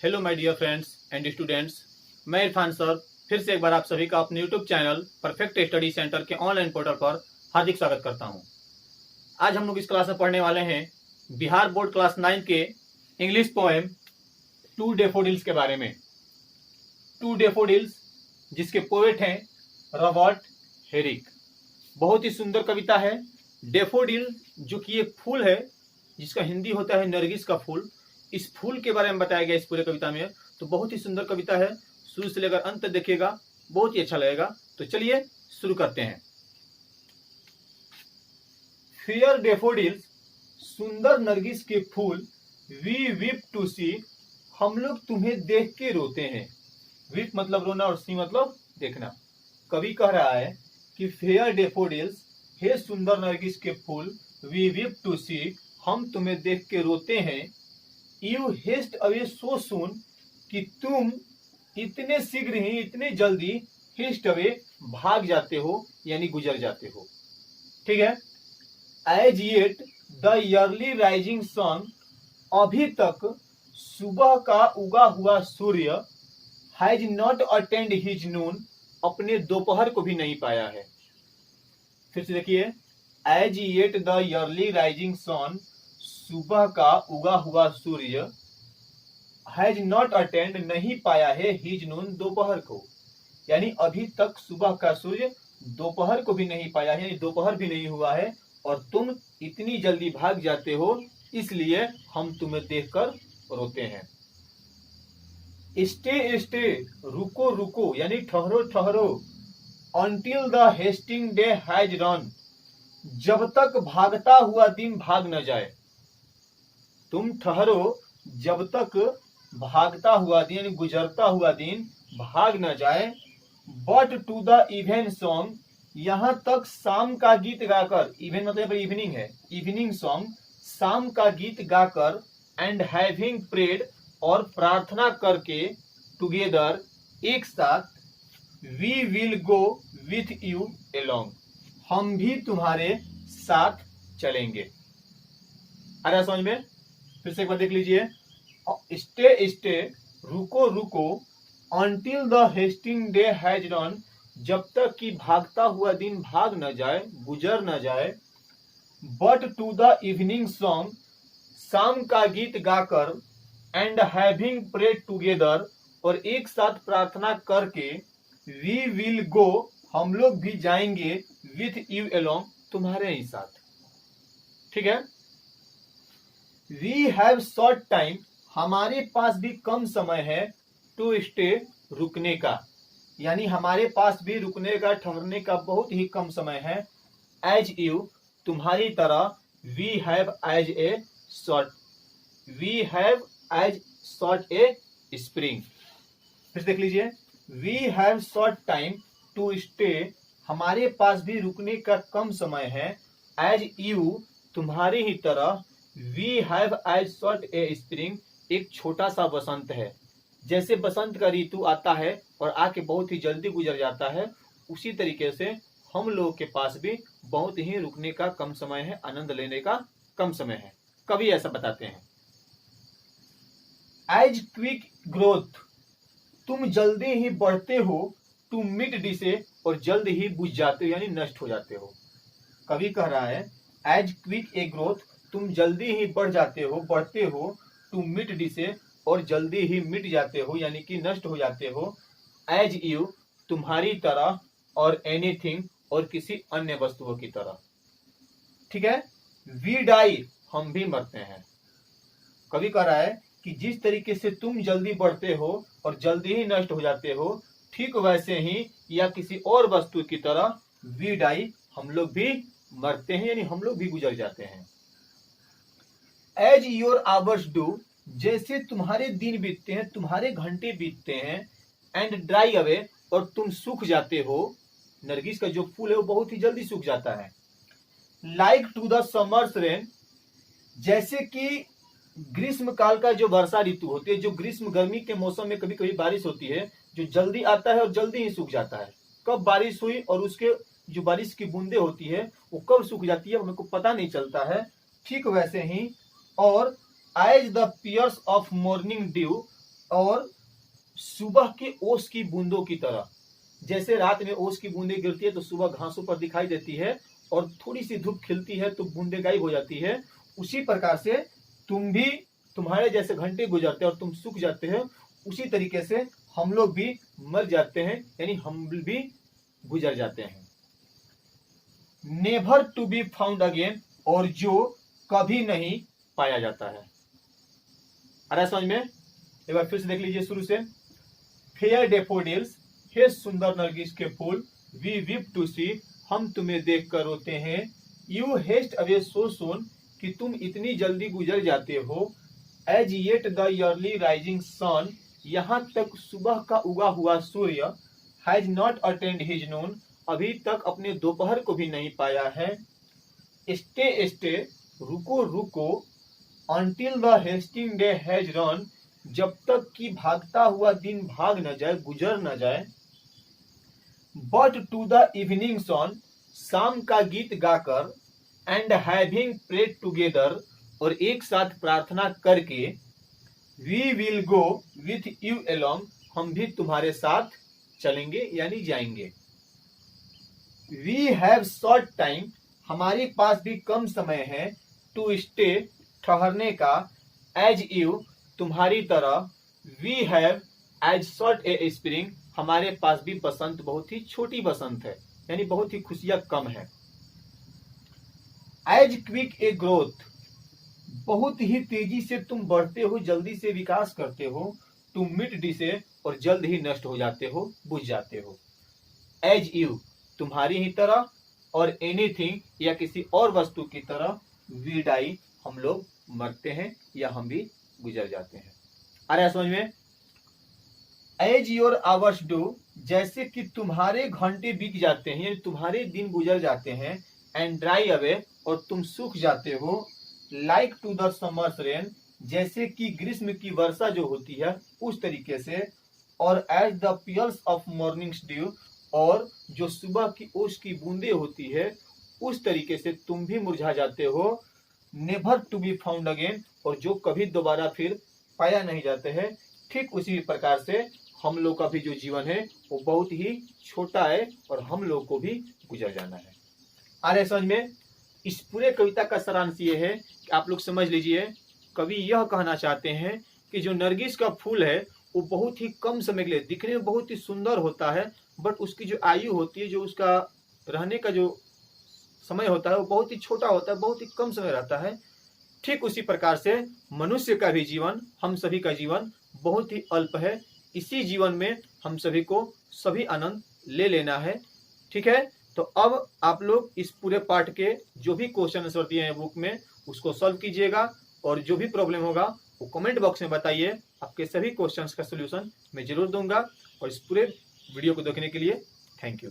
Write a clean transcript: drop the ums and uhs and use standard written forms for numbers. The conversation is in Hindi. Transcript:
Hello my dear friends and students, मैं इरफान सर फिर से एक बार आप सभी का अपने YouTube channel perfect study centre के ऑनलाइन पोर्टल पर हार्दिक स्वागत करता हूं। आज हम लोग इस क्लास में पढ़ने वाले हैं बिहार बोर्ड क्लास 9 के इंग्लिश पोएम टू डेफोडिल्स के बारे में। टू डेफोडिल्स जिसके पोएट हैं रॉबर्ट हेरिक। बहुत ही सुंदर कविता है। डेफोडिल जो कि एक फूल है जिसका हिंदी होता है नरगिस का फूल, इस फूल के बारे में बताया गया इस पूरे कविता में। तो बहुत ही सुंदर कविता है, शुरू से लेकर अंत तक देखिएगा, बहुत ही अच्छा लगेगा। तो चलिए शुरू करते हैं। फेयर डेफोडिल्स, सुंदर नरगिस के फूल, वी वीप टू सी, हम लोग तुम्हें देख के रोते हैं। वीप मतलब रोना और सी मतलब देखना। कवि कह रहा है कि फेयर डेफोडिल्स, हे सुंदर नरगिस के फूल, वी वीप टू सी, हम तुम्हें देख के रोते हैं। You haste away so soon, कि तुम इतने शीघ्र ही, इतने जल्दी हेस्ट अवे भाग जाते हो यानी गुजर जाते हो। ठीक है। As yet the early rising sun, अभी तक सुबह का उगा हुआ सूर्य, has not attend his noon, अपने दोपहर को भी नहीं पाया है। फिर से देखिए, as yet the early rising sun, सुबह का उगा हुआ सूर्य, हैज नॉट अटेंड नहीं पाया है हिज नून, दोपहर को, यानी अभी तक सुबह का सूर्य दोपहर को भी नहीं पाया है, यानी दोपहर भी नहीं हुआ है और तुम इतनी जल्दी भाग जाते हो, इसलिए हम तुम्हें देखकर रोते हैं। स्टे स्टे, रुको रुको, यानी ठहरो ठहरो। Until the hasting day has run, जब तक भागता हुआ दिन भाग न जाए। तुम ठहरो जब तक भागता हुआ दिन यानी गुजरता हुआ दिन भाग न जाए। But to the even song, यहां तक शाम का गीत गाकर, इवन मतलब इवनिंग है, इवनिंग सॉन्ग, शाम का गीत गाकर, एंड हैविंग प्रेड, और प्रार्थना करके, टुगेदर, एक साथ, we will go with you along, हम भी तुम्हारे साथ चलेंगे। आ रहा समझ में? फिर से एक बार देख लीजिए। स्टे स्टे, रुको रुको, until the hasting day has run, जब तक कि भागता हुआ दिन भाग न जाए, गुजर न जाए। But to the evening song, शाम का गीत गाकर, एंड हैविंग प्रेड टुगेदर, और एक साथ प्रार्थना करके, वी विल गो, हम लोग भी जाएंगे, विथ यू अलोंग, तुम्हारे ही साथ। ठीक है। वी हैव शॉर्ट टाइम, हमारे पास भी कम समय है, टू स्टे, रुकने का, यानी हमारे पास भी रुकने का, ठहरने का बहुत ही कम समय है। एज यू, तुम्हारी तरह, we have as a short, we have as short a spring. फिर देख लीजिए, we have short time to stay, हमारे पास भी रुकने का कम समय है। एज यू, तुम्हारी ही तरह, we have as short a spring, एक छोटा सा बसंत है। जैसे बसंत का ऋतु आता है और आके बहुत ही जल्दी गुजर जाता है, उसी तरीके से हम लोगों के पास भी बहुत ही रुकने का कम समय है, आनंद लेने का कम समय है। कवि ऐसा बताते हैं। एज क्विक ग्रोथ, तुम जल्दी ही बढ़ते हो, टू मिट डिसे, और जल्द ही बुझ जाते हो यानी नष्ट हो जाते हो। कवि कह रहा है एज क्विक ए ग्रोथ, तुम जल्दी ही बढ़ जाते हो, बढ़ते हो, टू मिट डिसे, और जल्दी ही मिट जाते हो यानी कि नष्ट हो जाते हो। एज यू, तुम्हारी तरह, और एनीथिंग, और किसी अन्य वस्तुओं की तरह। ठीक है। वी डाई, हम भी मरते हैं। कवि कह रहा है कि जिस तरीके से तुम जल्दी बढ़ते हो और जल्दी ही नष्ट हो जाते हो, ठीक वैसे ही या किसी और वस्तु की तरह, वी डाई, हम लोग भी मरते हैं यानी हम लोग भी गुजर जाते हैं। एज योर आवर्स डू, जैसे तुम्हारे दिन बीतते हैं, तुम्हारे घंटे बीतते हैं। एंड ड्राई अवे, और तुम सूख जाते हो। नरगिस का जो फूल है वो बहुत ही जल्दी सूख जाता है। Like to the summer's rain, जैसे कि ग्रीष्म काल का जो वर्षा ऋतु होती है, जो ग्रीष्म गर्मी के मौसम में कभी कभी बारिश होती है, जो जल्दी आता है और जल्दी ही सूख जाता है। कब बारिश हुई और उसके जो बारिश की बूंदे होती है वो कब सूख जाती है हमको पता नहीं चलता है। ठीक वैसे ही, और as the pearls of morning dew, और सुबह के ओस की बूंदों की तरह। जैसे रात में ओस की बूंदें गिरती है तो सुबह घासों पर दिखाई देती है और थोड़ी सी धूप खिलती है तो बूंदें गायब हो जाती है, उसी प्रकार से तुम भी, तुम्हारे जैसे घंटे गुजरते हैं और तुम सूख जाते हो, उसी तरीके से हम लोग भी मर जाते हैं, यानी हम भी गुजर जाते हैं। Never to be found again, और जो कभी नहीं पाया जाता है। आ रहा है समझ में? एक बार फिर से देख लीजिए शुरू से। फेयर डेफोडिल्स, हे सुंदर नरगिस के फूल, वी वीप टू सी, हम तुम्हें देखकर रोते हैं। You haste away so soon, कि तुम इतनी जल्दी गुजर जाते हो। As yet the early rising sun, यहाँ तक सुबह का उगा हुआ सूर्य, has not attend his noon, अभी तक अपने दोपहर को भी नहीं पाया है। स्टे स्टे, रुको रुको, until the hasting day has run, जब तक कि भागता हुआ दिन भाग न जाए, गुजर न जाए। But to the evening sun, शाम का गीत गाकर, and having prayed together, और एक साथ प्रार्थना करके, we will go with you along, हम भी तुम्हारे साथ चलेंगे यानी जाएंगे। We have short time, हमारे पास भी कम समय है। To stay, ठहरने का। As you, तुम्हारी तरह। We have as short a spring, हमारे पास भी बसंत बहुत ही छोटी बसंत है, यानी बहुत ही खुशियां कम है। As quick a growth, बहुत ही तेजी से तुम बढ़ते हो, जल्दी से विकास करते हो। To meet डिसे, और जल्द ही नष्ट हो जाते हो, बुझ जाते हो। As you, तुम्हारी ही तरह, और anything, या किसी और वस्तु की तरह। We die, हम लोग मरते हैं या हम भी गुजर जाते हैं। आ रहा है समझ में? एज योर आवर्स डू, जैसे कि तुम्हारे घंटे बीत जाते हैं, यानी तुम्हारे दिन गुजर जाते हैं। एंड ड्राई अवे, और तुम सूख जाते हो। Like to the summer's rain, जैसे कि ग्रीष्म की वर्षा जो होती है उस तरीके से। और as the pearls of morning dew, और जो सुबह की ओस की बूंदे होती है उस तरीके से तुम भी मुरझा जाते हो। Never to be found again, और जो कभी दोबारा फिर पाया नहीं जाते हैं। ठीक उसी प्रकार से हम लोग का भी जो जीवन है वो बहुत ही छोटा है और हम लोग को भी गुजर जाना है। आ रहे समझ में? इस पूरे कविता का सारांश ये है कि आप लोग समझ लीजिए, कवि यह कहना चाहते हैं कि जो नरगिस का फूल है वो बहुत ही कम समय के लिए, दिखने में बहुत ही सुंदर होता है, बट उसकी जो आयु होती है, जो उसका रहने का जो समय होता है वो बहुत ही छोटा होता है, बहुत ही कम समय रहता है। ठीक उसी प्रकार से मनुष्य का भी जीवन, हम सभी का जीवन बहुत ही अल्प है। इसी जीवन में हम सभी को सभी आनंद ले लेना है। ठीक है, तो अब आप लोग इस पूरे पाठ के जो भी क्वेश्चन आंसर दिए हैं बुक में उसको सॉल्व कीजिएगा, और जो भी प्रॉब्लम होगा वो कमेंट बॉक्स में बताइए। आपके सभी क्वेश्चंस का सोल्यूशन मैं जरूर दूंगा। और इस पूरे वीडियो को देखने के लिए थैंक यू।